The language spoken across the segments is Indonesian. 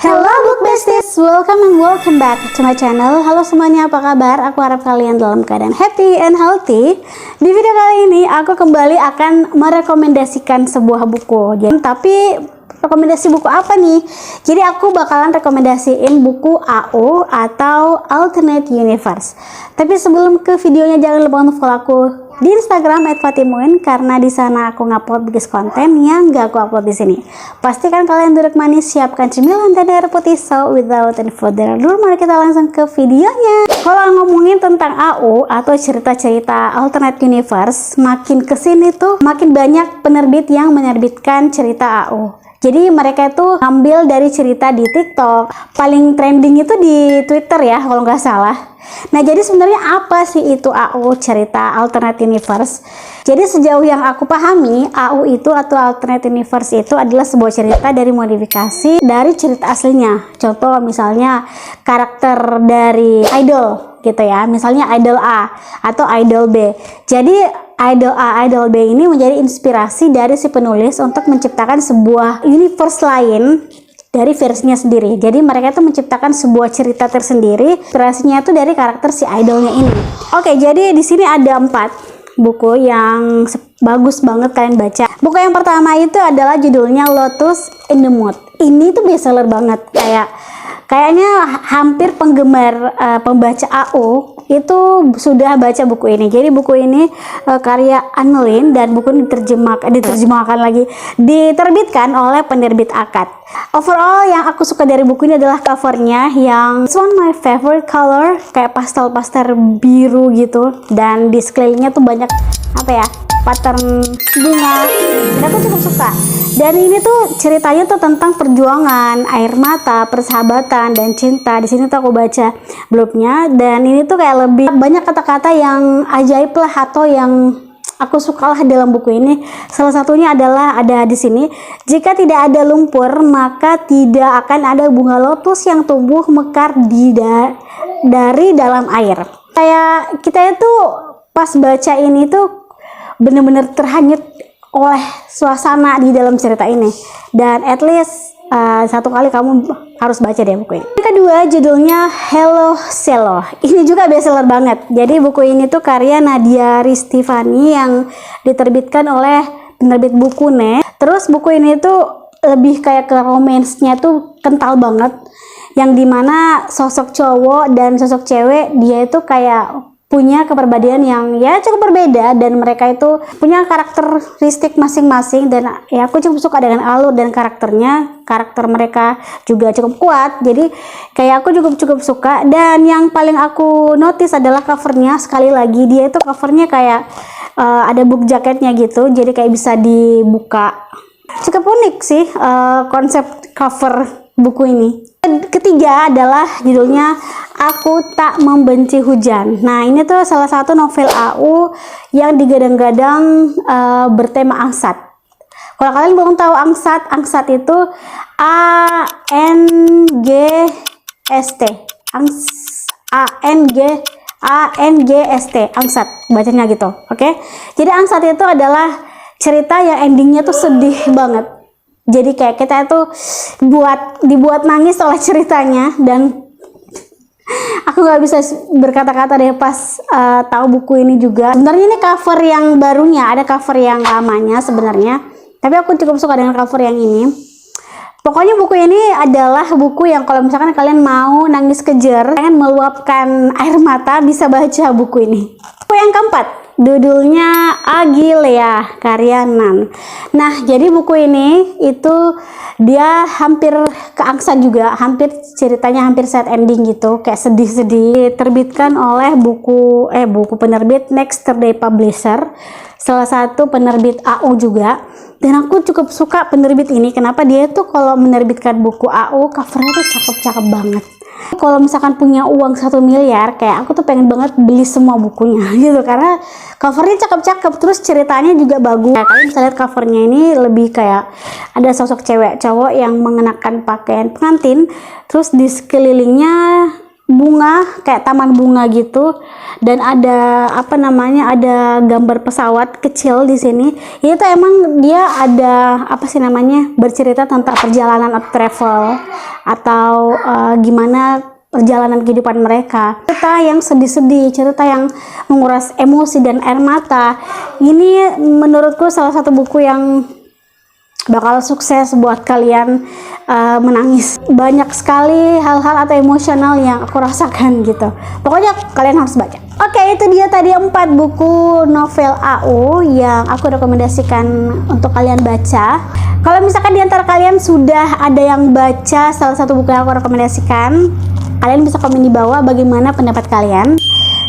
Hello Book Besties, welcome back to my channel. Halo semuanya, apa kabar? Aku harap kalian dalam keadaan happy and healthy. Di video kali ini aku kembali akan merekomendasikan sebuah buku. Tapi rekomendasi buku apa nih? Jadi aku bakalan rekomendasiin buku AU atau Alternate Universe. Tapi sebelum ke videonya, jangan lupa untuk follow aku di Instagram @fatimuin, karena di sana aku ngupload bikin konten yang gak aku upload di sini. Pastikan kalian duduk manis, siapkan cemilan dan air putih. So without any further ado, mari kita langsung ke videonya. Kalau ngomongin tentang AU atau cerita-cerita alternate universe, makin kesini tuh makin banyak penerbit yang menerbitkan cerita AU. Jadi mereka itu ngambil dari cerita di TikTok, paling trending itu di Twitter ya kalau nggak salah. Nah, jadi sebenarnya apa sih itu AU, cerita alternate universe? Jadi sejauh yang aku pahami, AU itu atau alternate universe itu adalah sebuah cerita dari modifikasi dari cerita aslinya. Contoh misalnya karakter dari idol gitu ya, misalnya idol A atau idol B. Jadi idol A, idol B ini menjadi inspirasi dari si penulis untuk menciptakan sebuah universe lain dari versinya sendiri. Jadi mereka itu menciptakan sebuah cerita tersendiri, inspirasinya itu dari karakter si idolnya ini. Oke, jadi di sini ada 4 buku yang bagus banget kalian baca. Buku yang pertama itu adalah judulnya Lotus in the Mood. Ini tuh bestseller banget, kayaknya hampir penggemar pembaca AU itu sudah baca buku ini. Jadi buku ini karya Annelien, dan buku ini diterbitkan oleh penerbit Akad. Overall yang aku suka dari buku ini adalah covernya yang it's one my favorite color, kayak pastel-pastel biru gitu, dan di sekelilingnya tuh banyak pattern bunga, dan aku cukup suka. Dan ini tuh ceritanya tuh tentang perjuangan, air mata, persahabatan, dan cinta. Di sini tuh aku baca blurb-nya, dan ini tuh kayak lebih banyak kata-kata yang ajaib lah, atau yang aku suka lah dalam buku ini. Salah satunya adalah ada di sini, jika tidak ada lumpur maka tidak akan ada bunga lotus yang tumbuh mekar dari dalam air. Kayak kita itu pas baca ini tuh bener-bener terhanyut oleh suasana di dalam cerita ini, dan at least satu kali kamu harus baca deh buku ini. Yang kedua judulnya Hello Cello. Ini juga bestseller banget. Jadi buku ini tuh karya Nadia Ristivani yang diterbitkan oleh penerbit Bukune. Terus buku ini tuh lebih kayak ke romance-nya tuh kental banget, yang dimana sosok cowok dan sosok cewek dia itu kayak punya kepribadian yang ya cukup berbeda, dan mereka itu punya karakteristik masing-masing, dan ya aku cukup suka dengan alur dan karakternya. Karakter mereka juga cukup kuat, jadi kayak aku cukup suka. Dan yang paling aku notice adalah covernya. Sekali lagi dia itu covernya kayak ada book jaketnya gitu, jadi kayak bisa dibuka. Cukup unik sih konsep cover buku ini. Ketiga adalah judulnya Aku Tak Membenci Hujan. Nah, ini tuh salah satu novel AU yang digadang-gadang bertema angsat. Kalau kalian belum tahu angsat itu ANGST. ANGST, angsat bacanya gitu. Oke. Jadi angsat itu adalah cerita yang endingnya tuh sedih banget. Jadi kayak kita itu dibuat nangis oleh ceritanya, dan aku nggak bisa berkata-kata deh pas tahu buku ini juga. Sebenarnya ini cover yang barunya, ada cover yang lamanya sebenarnya, tapi aku cukup suka dengan cover yang ini. Pokoknya buku ini adalah buku yang kalau misalkan kalian mau nangis kejer, pengen meluapkan air mata, bisa baca buku ini. Buku yang keempat judulnya Agilea karya Nan. Nah, jadi buku ini itu dia hampir keangsat juga, ceritanya hampir sad ending gitu, kayak sedih-sedih. Diterbitkan oleh buku penerbit Next Day Publisher, salah satu penerbit AU juga. Dan aku cukup suka penerbit ini. Kenapa? Dia tuh kalau menerbitkan buku AU covernya tuh cakep-cakep banget. Kalau misalkan punya uang 1 miliar, kayak aku tuh pengen banget beli semua bukunya gitu, karena covernya cakep-cakep, terus ceritanya juga bagus. Nah, kalian bisa lihat covernya ini lebih kayak ada sosok cewek cowok yang mengenakan pakaian pengantin, terus di sekelilingnya bunga, kayak taman bunga gitu, dan ada apa namanya, ada gambar pesawat kecil di sini. Itu tuh emang dia ada apa sih namanya, bercerita tentang perjalanan atau travel atau gimana perjalanan kehidupan mereka. Cerita yang sedih-sedih, cerita yang menguras emosi dan air mata. Ini menurutku salah satu buku yang bakal sukses buat kalian menangis. Banyak sekali hal-hal atau emosional yang aku rasakan gitu. Pokoknya kalian harus baca. Oke, itu dia tadi 4 buku novel AU yang aku rekomendasikan untuk kalian baca. Kalau misalkan di antara kalian sudah ada yang baca salah satu buku yang aku rekomendasikan, kalian bisa komen di bawah bagaimana pendapat kalian.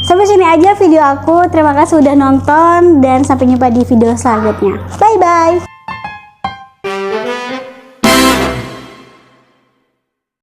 Sampai sini aja video aku. Terima kasih udah nonton dan sampai jumpa di video selanjutnya. Bye bye.